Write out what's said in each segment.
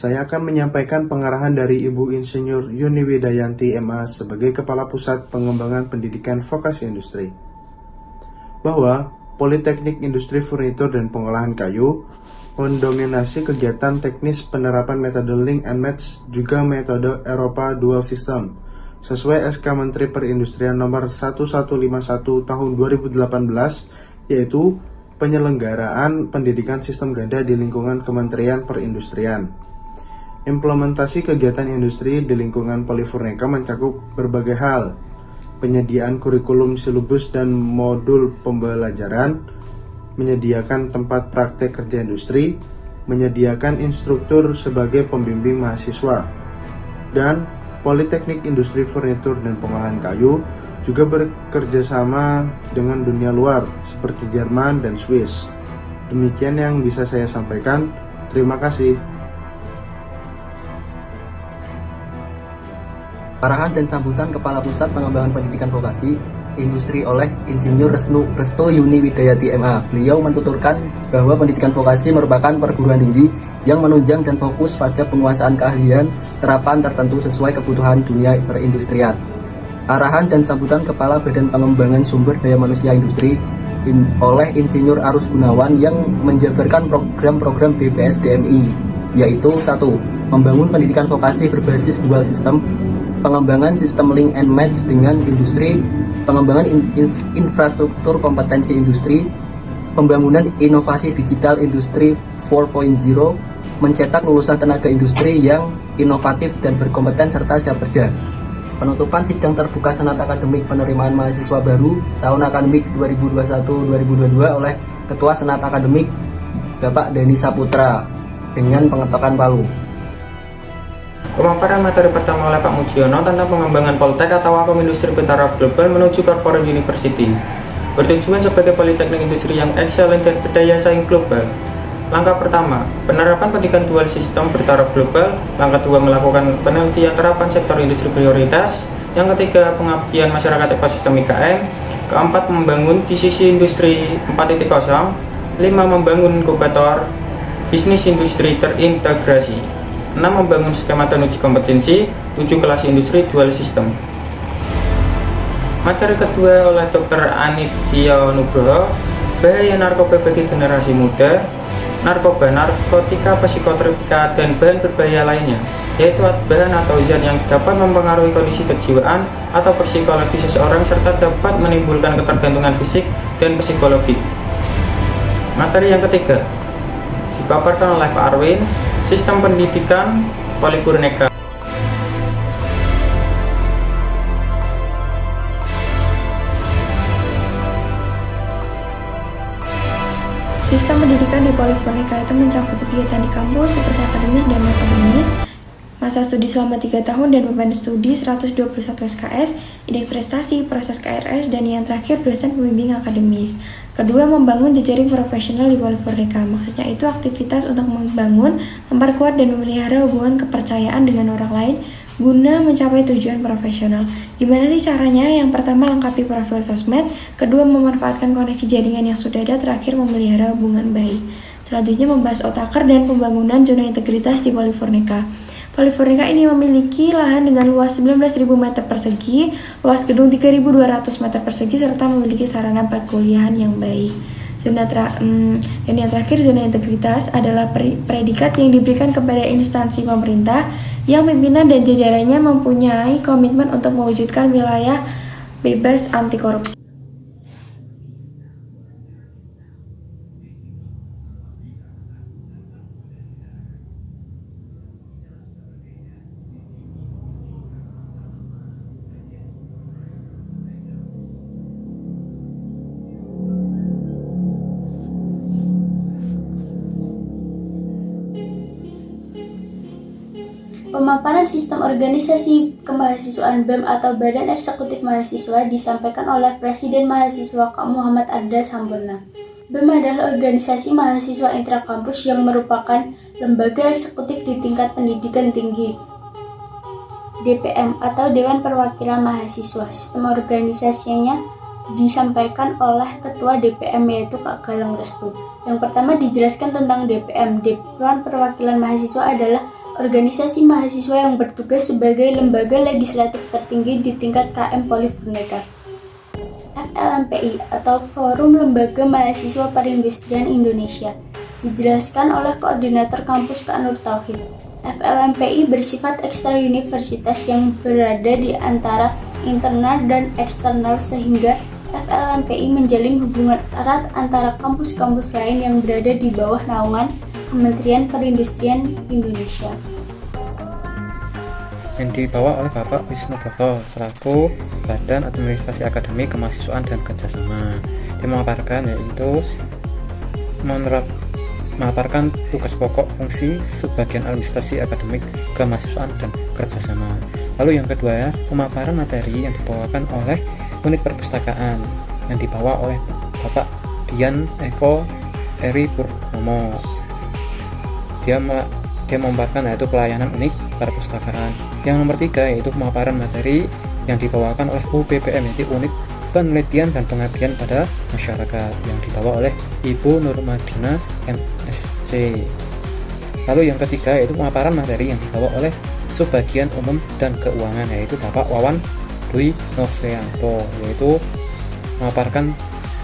Saya akan menyampaikan pengarahan dari Ibu Insinyur Yuni Widayanti MA sebagai Kepala Pusat Pengembangan Pendidikan Vokasi Industri, bahwa Politeknik Industri Furnitur dan Pengolahan Kayu mendominasi kegiatan teknis penerapan metode Link and Match juga metode Eropa Dual System sesuai SK Menteri Perindustrian nomor 1151 tahun 2018, yaitu penyelenggaraan pendidikan sistem ganda di lingkungan Kementerian Perindustrian. Implementasi kegiatan industri di lingkungan Polifurneka mencakup berbagai hal: penyediaan kurikulum silabus dan modul pembelajaran, menyediakan tempat praktek kerja industri, menyediakan instruktur sebagai pembimbing mahasiswa, dan Politeknik Industri Furnitur dan Pengolahan Kayu juga bekerjasama dengan dunia luar seperti Jerman dan Swiss. Demikian yang bisa saya sampaikan. Terima kasih. Arahan dan sambutan Kepala Pusat Pengembangan Pendidikan Vokasi Industri oleh Insinyur Restu Yuni Widayanti MA. Beliau menuturkan bahwa pendidikan vokasi merupakan perguruan tinggi yang menunjang dan fokus pada penguasaan keahlian terapan tertentu sesuai kebutuhan dunia perindustrian. Arahan dan sambutan Kepala Badan Pengembangan Sumber Daya Manusia Industri oleh Insinyur Arus Gunawan yang menjabarkan program-program BPSDMI, yaitu 1. Membangun pendidikan vokasi berbasis dual sistem, pengembangan sistem link and match dengan industri, pengembangan infrastruktur kompetensi industri, pembangunan inovasi digital industri 4.0, mencetak lulusan tenaga industri yang inovatif dan berkompeten serta siap kerja. Penutupan sidang terbuka senat akademik penerimaan mahasiswa baru tahun akademik 2021-2022 oleh Ketua Senat Akademik Bapak Deni Saputra dengan pengetokan palu. Pemaparan materi pertama oleh Pak Mujiono tentang pengembangan Poltek atau Wakom Industri Taraf Global menuju Corporate University, bertujuan sebagai politeknik industri yang excellent dan berdaya saing global. Langkah pertama, penerapan pendidikan dual sistem bertaraf global. Langkah kedua, melakukan penelitian terapan sektor industri prioritas. Yang ketiga, pengabdian masyarakat ekosistem IKM. Keempat, membangun di sisi industri 4.0. 5. Membangun inkubator bisnis industri terintegrasi. 6. Membangun skema dan uji kompetensi. 7. Kelas industri dual system. Materi kedua oleh Dr. Anitya Nugroho, bahaya narkoba bagi generasi muda, narkoba, narkotika, psikotropika, dan bahan berbahaya lainnya, yaitu bahan atau zat yang dapat mempengaruhi kondisi kejiwaan atau psikologi seseorang serta dapat menimbulkan ketergantungan fisik dan psikologi. Materi yang ketiga dipaparkan oleh Pak Arwin, Sistem Pendidikan Polifurneka. Sistem pendidikan di Polifurneka itu mencakup kegiatan di kampus seperti akademis dan non-akademis, masa studi selama 3 tahun dan beban studi 121 SKS, indeks prestasi, proses KRS, dan yang terakhir dosen pembimbing akademis. Kedua, membangun jejaring profesional di Polifurneka. Maksudnya itu aktivitas untuk membangun, memperkuat, dan memelihara hubungan kepercayaan dengan orang lain guna mencapai tujuan profesional. Gimana sih caranya? Yang pertama, lengkapi profil sosmed. Kedua, memanfaatkan koneksi jaringan yang sudah ada. Terakhir, memelihara hubungan baik. Selanjutnya, membahas otakar dan pembangunan zona integritas di Polifurneka. Polifurneka ini memiliki lahan dengan luas 19.000 meter persegi, luas gedung 3.200 meter persegi, serta memiliki sarana perkuliahan yang baik. Dan yang terakhir, zona integritas adalah predikat yang diberikan kepada instansi pemerintah yang pimpinan dan jajarannya mempunyai komitmen untuk mewujudkan wilayah bebas anti korupsi. Pemaparan sistem organisasi kemahasiswaan BEM atau Badan Eksekutif Mahasiswa disampaikan oleh Presiden Mahasiswa Kak Muhammad Arda Sampurna. BEM adalah organisasi mahasiswa intrakampus yang merupakan lembaga eksekutif di tingkat pendidikan tinggi. DPM atau Dewan Perwakilan Mahasiswa. Sistem organisasinya disampaikan oleh Ketua DPM yaitu Kak Galang Restu. Yang pertama dijelaskan tentang DPM. Dewan Perwakilan Mahasiswa adalah organisasi mahasiswa yang bertugas sebagai lembaga legislatif tertinggi di tingkat KM Polifurneka. FLMPI atau Forum Lembaga Mahasiswa Perindustrian Indonesia dijelaskan oleh Koordinator Kampus Kak Nur Tauhid. FLMPI bersifat ekstra universitas yang berada di antara internal dan eksternal sehingga FLMPI menjalin hubungan erat antara kampus-kampus lain yang berada di bawah naungan Kementerian Perindustrian Indonesia. Yang dibawa oleh Bapak Wisnu Boko selaku Badan Administrasi Akademik Kemahasiswaan dan Kerjasama. Dia memaparkan yaitu memaparkan tugas pokok fungsi sebagian administrasi akademik kemahasiswaan dan kerjasama. Lalu yang kedua ya, pemaparan materi yang dibawakan oleh unit perpustakaan yang dibawa oleh Bapak Dian Eko Eri Purnomo. Dia memaparkan yaitu pelayanan unit perpustakaan. Yang nomor 3 yaitu pemaparan materi yang dibawakan oleh UPPM yaitu unit penelitian dan pengabdian pada masyarakat yang dibawa oleh Ibu Nurmadina MSc. Lalu yang ketiga yaitu pemaparan materi yang dibawa oleh Subbagian Umum dan Keuangan yaitu Bapak Wawan Dwi Novianto, yaitu memaparkan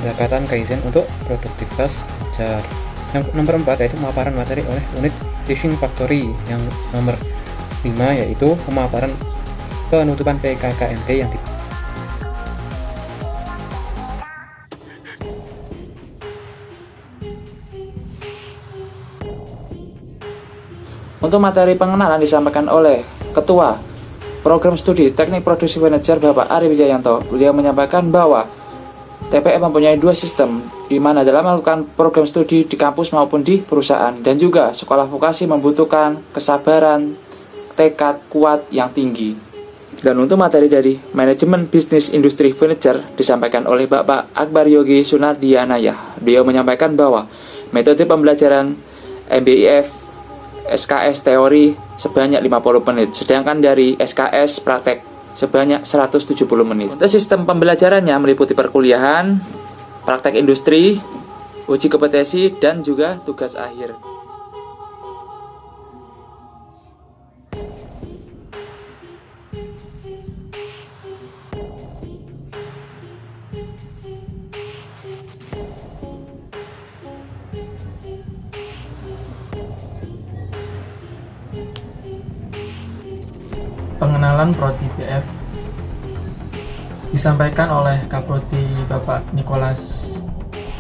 pendekatan Kaizen untuk produktivitas belajar. Yang nomor 4 yaitu pemaparan materi oleh unit Teaching Factory. Yang nomor 5 yaitu pemaparan penutupan PKKMB yang Untuk materi pengenalan disampaikan oleh Ketua Program Studi Teknik Produksi Manajer Bapak Ari Wijayanto. Beliau menyampaikan bahwa TPM mempunyai dua sistem, di mana dalam melakukan program studi di kampus maupun di perusahaan, dan juga sekolah vokasi membutuhkan kesabaran, tekad kuat yang tinggi. Dan untuk materi dari Manajemen Bisnis Industri Furniture disampaikan oleh Bapak Akbar Yogi Sunardianayah. Beliau menyampaikan bahwa metode pembelajaran MBIF SKS teori sebanyak 50 menit, sedangkan dari SKS praktek sebanyak 170 menit. Untuk sistem pembelajarannya meliputi perkuliahan, praktek industri, uji kompetensi, dan juga tugas akhir. Pengenalan Prodi PF disampaikan oleh Kaprodi Bapak Nicholas,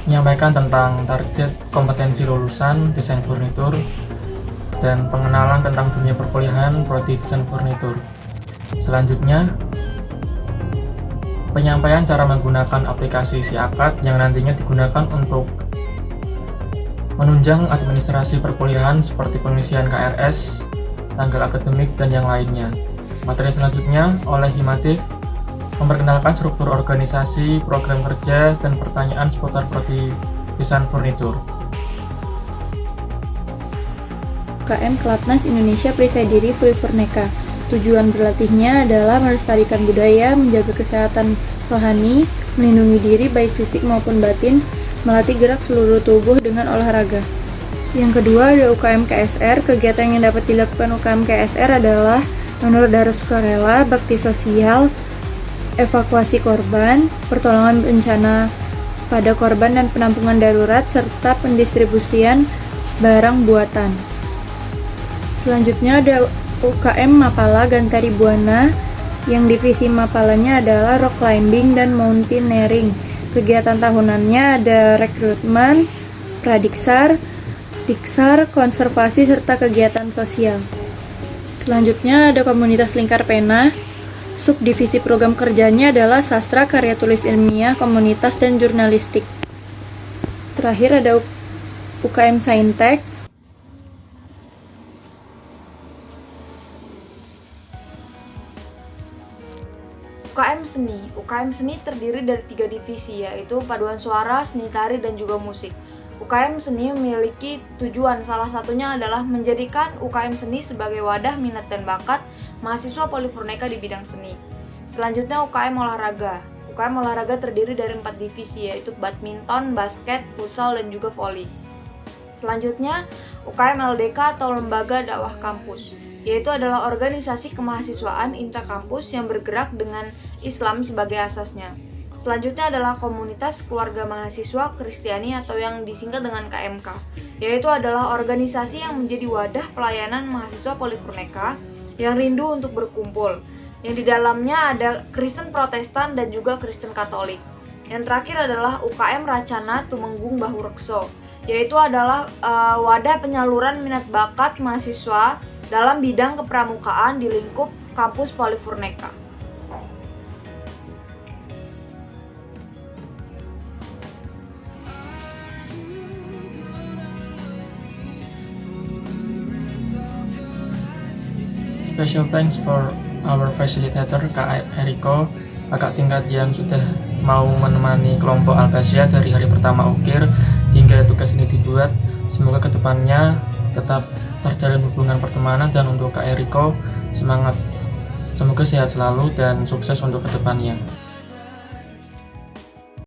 menyampaikan tentang target kompetensi lulusan desain furnitur dan pengenalan tentang dunia perkuliahan Prodi Desain Furnitur. Selanjutnya, penyampaian cara menggunakan aplikasi SIAKAD yang nantinya digunakan untuk menunjang administrasi perkuliahan seperti pengisian KRS, tanggal akademik, dan yang lainnya. Materi selanjutnya oleh Himatif memperkenalkan struktur organisasi, program kerja, dan pertanyaan seputar Prodi Desain Furnitur. UKM Kelatnas Indonesia Perisai Diri Polifurneka. Tujuan berlatihnya adalah melestarikan budaya, menjaga kesehatan rohani, melindungi diri baik fisik maupun batin, melatih gerak seluruh tubuh dengan olahraga. Yang kedua ada UKM KSR. Kegiatan yang dapat dilakukan UKM KSR adalah menurut darah sukarela, bakti sosial, evakuasi korban, pertolongan bencana pada korban dan penampungan darurat, serta pendistribusian barang buatan. Selanjutnya ada UKM Mapala Gantari Buana, yang divisi Mapalanya adalah rock climbing dan mountaineering. Kegiatan tahunannya ada rekrutmen, pradiksar, diksar, konservasi, serta kegiatan sosial. Selanjutnya ada komunitas Lingkar Pena. Subdivisi program kerjanya adalah sastra, karya tulis ilmiah, komunitas, dan jurnalistik. Terakhir ada UKM Saintek. UKM Seni. UKM Seni terdiri dari 3 divisi, yaitu paduan suara, seni tari, dan juga musik. UKM Seni memiliki tujuan, salah satunya adalah menjadikan UKM Seni sebagai wadah minat dan bakat mahasiswa Polifurneka di bidang seni. Selanjutnya UKM Olahraga. UKM Olahraga terdiri dari 4 divisi, yaitu badminton, basket, futsal, dan juga voli. Selanjutnya, UKM LDK atau Lembaga Dakwah Kampus, yaitu adalah organisasi kemahasiswaan intrakampus yang bergerak dengan Islam sebagai asasnya. Selanjutnya adalah Komunitas Keluarga Mahasiswa Kristiani atau yang disingkat dengan KMK, yaitu adalah organisasi yang menjadi wadah pelayanan mahasiswa Polifurneka yang rindu untuk berkumpul, yang di dalamnya ada Kristen Protestan dan juga Kristen Katolik. Yang terakhir adalah UKM Racana Tumenggung Bahu Rekso, yaitu adalah wadah penyaluran minat bakat mahasiswa dalam bidang kepramukaan di lingkup kampus Polifurneka. Special thanks for our facilitator Kak Eriko, kakak tingkat yang sudah mau menemani kelompok Alkasia dari hari pertama UKIR hingga tugas ini dibuat. Semoga kedepannya tetap terjalin hubungan pertemanan, dan untuk Kak Eriko semangat, semoga sehat selalu dan sukses untuk kedepannya.